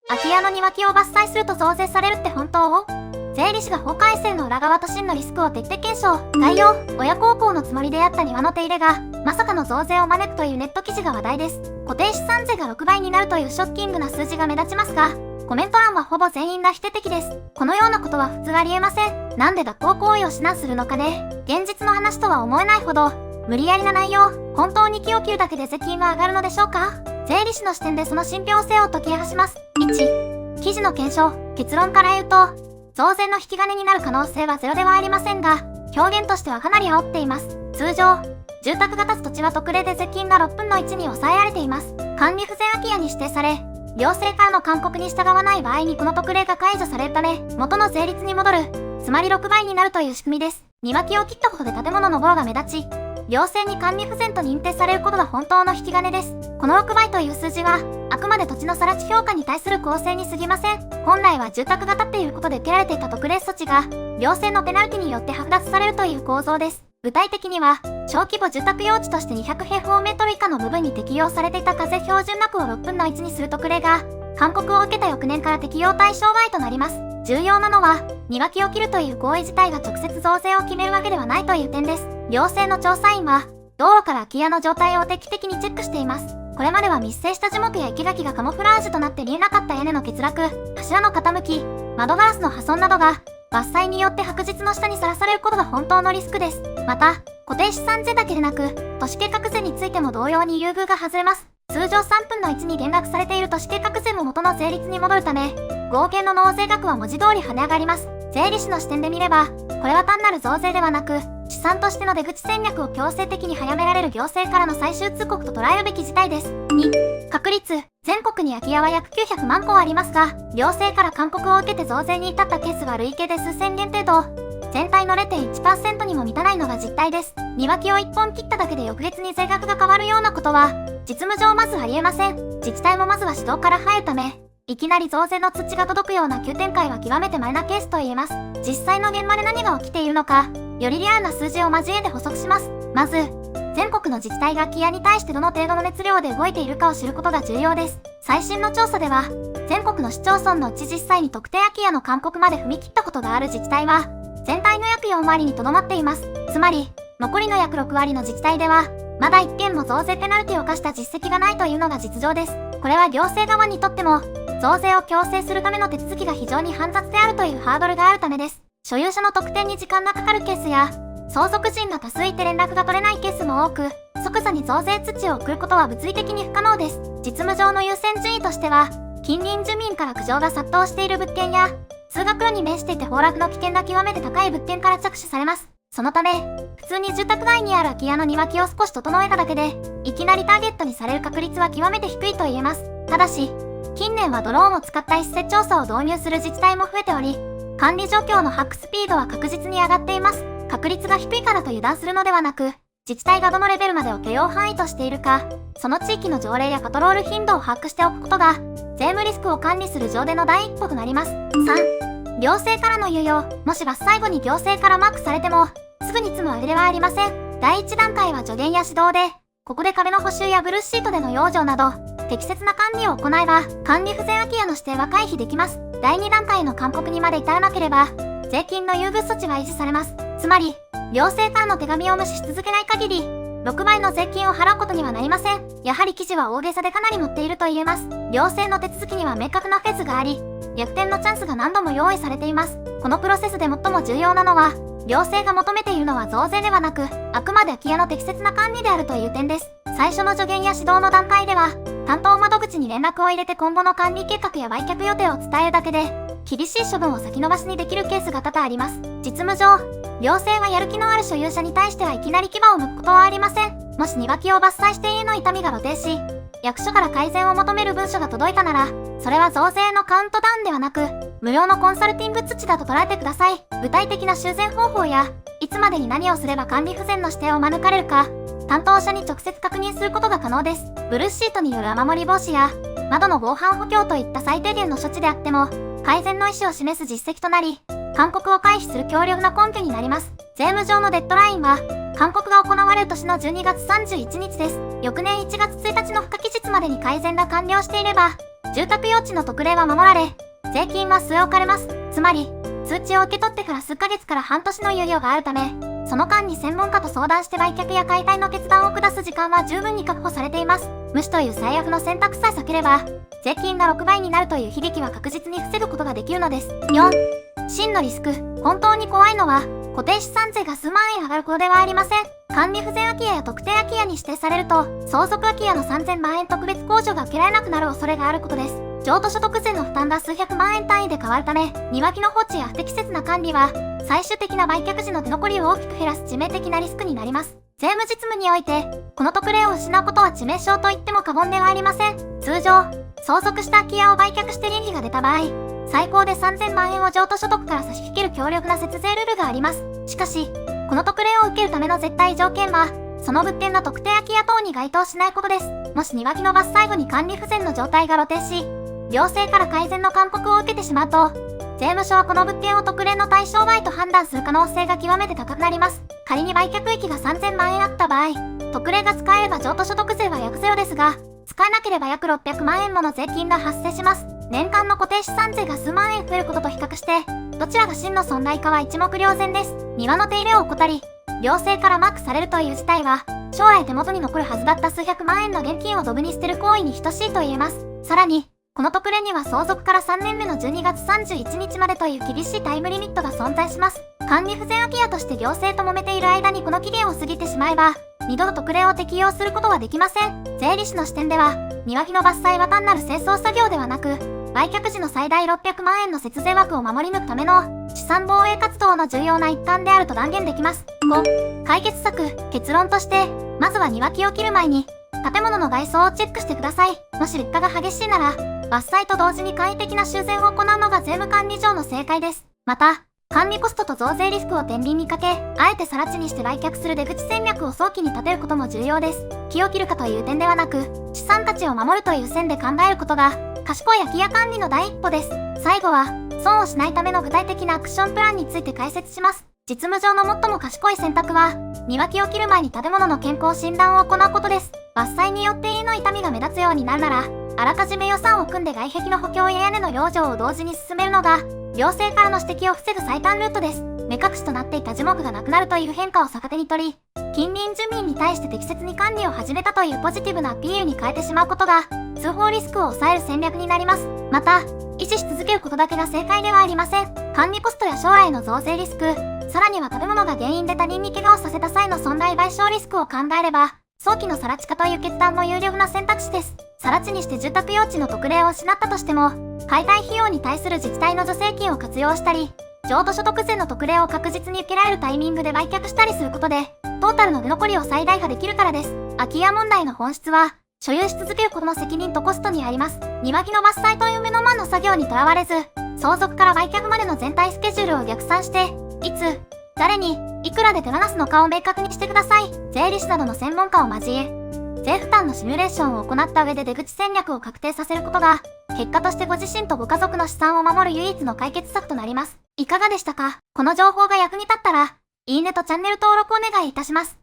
空き家の庭木を伐採すると増税されるって本当？税理士が法改正の裏側と真のリスクを徹底検証。概要、親孝行のつもりであった庭の手入れが、まさかの増税を招くというネット記事が話題です。固定資産税が6倍になるというショッキングな数字が目立ちますが、コメント欄はほぼ全員が否定的です。このようなことは普通ありえません。なんで脱法行為を指南するのかね。現実の話とは思えないほど、無理やりな内容、本当に木を切るだけで税金が上がるのでしょうか？税理士の視点でその信憑性を解き明かします。1、記事の検証。結論から言うと、増税の引き金になる可能性はゼロではありませんが、表現としてはかなり煽っています。通常、住宅が建つ土地は特例で税金が6分の1に抑えられています。管理不全空き家に指定され、行政からの勧告に従わない場合にこの特例が解除されるため、元の税率に戻る、つまり6倍になるという仕組みです。庭木を切ったことで建物のボロが目立ち、行政に管理不全と認定されることが本当の引き金です。この6倍という数字は、あくまで土地の更地評価に対する構成に過ぎません。本来は住宅が建っていることで受けられていた特例措置が、行政のペナルティによって剥奪されるという構造です。具体的には、小規模住宅用地として200平方メートル以下の部分に適用されていた課税標準額を6分の1にする特例が、勧告を受けた翌年から適用対象外となります。重要なのは、庭木を切るという行為自体が直接増税を決めるわけではないという点です。行政の調査員は、道路から空き家の状態を定期的にチェックしています。これまでは密生した樹木や生垣がカモフラージュとなって見えなかった屋根の欠落、柱の傾き、窓ガラスの破損などが、伐採によって白日の下にさらされることが本当のリスクです。また、固定資産税だけでなく、都市計画税についても同様に優遇が外れます。通常3分の1に減額されている都市計画税も元の税率に戻るため、合計の納税額は文字通り跳ね上がります。税理士の視点で見れば、これは単なる増税ではなく、資産としての出口戦略を強制的に早められる行政からの最終通告と捉えるべき事態です。2、確率。全国に空き家は約900万戸ありますが、行政から勧告を受けて増税に至ったケースは累計で数千件程度。全体の 0.1% にも満たないのが実態です。庭木を1本切っただけで翌月に税額が変わるようなことは、実務上まずありえません。自治体もまずは指導から入るため、いきなり増税の土が届くような急展開は極めて稀なケースと言えます。実際の現場で何が起きているのか、よりリアルな数字を交えて補足します。まず、全国の自治体が空き家に対してどの程度の熱量で動いているかを知ることが重要です。最新の調査では、全国の市町村のうち実際に特定空き家の勧告まで踏み切ったことがある自治体は、全体の約4割にとどまっています。つまり、残りの約6割の自治体では、まだ1件も増税ペナルティを課した実績がないというのが実情です。これは行政側にとっても、増税を強制するための手続きが非常に煩雑であるというハードルがあるためです。所有者の特定に時間がかかるケースや、相続人が多数いて連絡が取れないケースも多く、即座に増税通知を送ることは物理的に不可能です。実務上の優先順位としては、近隣住民から苦情が殺到している物件や、通学路に面していて崩落の危険が極めて高い物件から着手されます。そのため、普通に住宅街にある空き家の庭木を少し整えただけで、いきなりターゲットにされる確率は極めて低いと言えます。ただし、近年はドローンを使った一斉調査を導入する自治体も増えており、管理状況の把握スピードは確実に上がっています。確率が低いからと油断するのではなく、自治体がどのレベルまでを許容範囲としているか、その地域の条例やパトロール頻度を把握しておくことが、税務リスクを管理する上での第一歩となります。3、行政からの猶予。もし伐採後に行政からマークされても、すぐに積むわけではありません。第一段階は助言や指導で、ここで壁の補修やブルーシートでの養生など、適切な管理を行えば、管理不全空き家の指定は回避できます。第2段階の勧告にまで至らなければ、税金の優遇措置は維持されます。つまり、行政からの手紙を無視し続けない限り、6倍の税金を払うことにはなりません。やはり記事は大げさでかなり持っていると言えます。行政の手続きには明確なフェーズがあり、逆転のチャンスが何度も用意されています。このプロセスで最も重要なのは、行政が求めているのは増税ではなく、あくまで空き家の適切な管理であるという点です。最初の助言や指導の段階では、担当窓口に連絡を入れて今後の管理計画や売却予定を伝えるだけで、厳しい処分を先延ばしにできるケースが多々あります。実務上、行政はやる気のある所有者に対してはいきなり牙を剥くことはありません。もし庭木を伐採して家の痛みが露呈し、役所から改善を求める文書が届いたなら、それは増税のカウントダウンではなく、無料のコンサルティング土だと捉えてください。具体的な修繕方法や、いつまでに何をすれば管理不全の指定を免れるか、担当者に直接確認することが可能です。ブルーシートによる雨漏り防止や、窓の防犯補強といった最低限の処置であっても、改善の意思を示す実績となり、勧告を回避する強力な根拠になります。税務上のデッドラインは、勧告が行われる年の12月31日です。翌年1月1日の付加期日までに改善が完了していれば、住宅用地の特例は守られ、税金は据え置かれます。つまり、通知を受け取ってから数ヶ月から半年の猶予があるため、その間に専門家と相談して売却や解体の決断を下す時間は十分に確保されています。無視という最悪の選択さえ避ければ、税金が6倍になるという悲劇は確実に防ぐことができるのです。4、真のリスク。本当に怖いのは、固定資産税が数万円上がることではありません。管理不全空き家や特定空き家に指定されると、相続空き家の3000万円特別控除が受けられなくなる恐れがあることです。譲渡所得税の負担が数百万円単位で変わるため、庭木の放置や不適切な管理は、最終的な売却時の手残りを大きく減らす致命的なリスクになります。税務実務において、この特例を失うことは致命傷と言っても過言ではありません。通常、相続した空き家を売却して利益が出た場合、最高で3000万円を譲渡所得から差し引ける強力な節税ルールがあります。しかし、この特例を受けるための絶対条件は、その物件の特定空き家等に該当しないことです。もし庭木の伐採後に管理不全の状態が露呈し、行政から改善の勧告を受けてしまうと、税務署はこの物件を特例の対象外と判断する可能性が極めて高くなります。仮に売却益が3000万円あった場合、特例が使えれば譲渡所得税は約ゼロですが、使えなければ約600万円もの税金が発生します。年間の固定資産税が数万円増えることと比較して、どちらが真の損害かは一目瞭然です。庭の手入れを怠り、行政からマークされるという事態は、将来手元に残るはずだった数百万円の現金をドブに捨てる行為に等しいと言えます。さらに、この特例には相続から3年目の12月31日までという厳しいタイムリミットが存在します。管理不全空き家として行政と揉めている間にこの期限を過ぎてしまえば、二度の特例を適用することはできません。税理士の視点では、庭木の伐採は単なる清掃作業ではなく、売却時の最大600万円の節税枠を守り抜くための資産防衛活動の重要な一環であると断言できます。5、解決策。結論として、まずは庭木を切る前に、建物の外装をチェックしてください。もし劣化が激しいなら、伐採と同時に簡易的な修繕を行うのが税務管理上の正解です。また、管理コストと増税リスクを天秤にかけ、あえて更地にして売却する出口戦略を早期に立てることも重要です。木を切るかという点ではなく、資産たちを守るという線で考えることが、賢い空き家管理の第一歩です。最後は、損をしないための具体的なアクションプランについて解説します。実務上の最も賢い選択は、庭木を切る前に建物の健康診断を行うことです。伐採によって家の傷みが目立つようになるなら、あらかじめ予算を組んで外壁の補強や屋根の養生を同時に進めるのが、行政からの指摘を防ぐ最短ルートです。目隠しとなっていた樹木がなくなるという変化を逆手に取り、近隣住民に対して適切に管理を始めたというポジティブなアピールに変えてしまうことが、通報リスクを抑える戦略になります。また、維持し続けることだけが正解ではありません。管理コストや将来の増税リスク、さらには建物が原因で他人に怪我をさせた際の損害賠償リスクを考えれば、早期の更地化という決断も有力な選択肢です。更地にして住宅用地の特例を失ったとしても、解体費用に対する自治体の助成金を活用したり、譲渡所得税の特例を確実に受けられるタイミングで売却したりすることで、トータルの出残りを最大化できるからです。空き家問題の本質は、所有し続けることの責任とコストにあります。庭木の伐採という目の前の作業にとらわれず、相続から売却までの全体スケジュールを逆算して、いつ、誰に、いくらで手放すのかを明確にしてください。税理士などの専門家を交え、税負担のシミュレーションを行った上で出口戦略を確定させることが、結果としてご自身とご家族の資産を守る唯一の解決策となります。いかがでしたか？この情報が役に立ったら、いいねとチャンネル登録お願いいたします。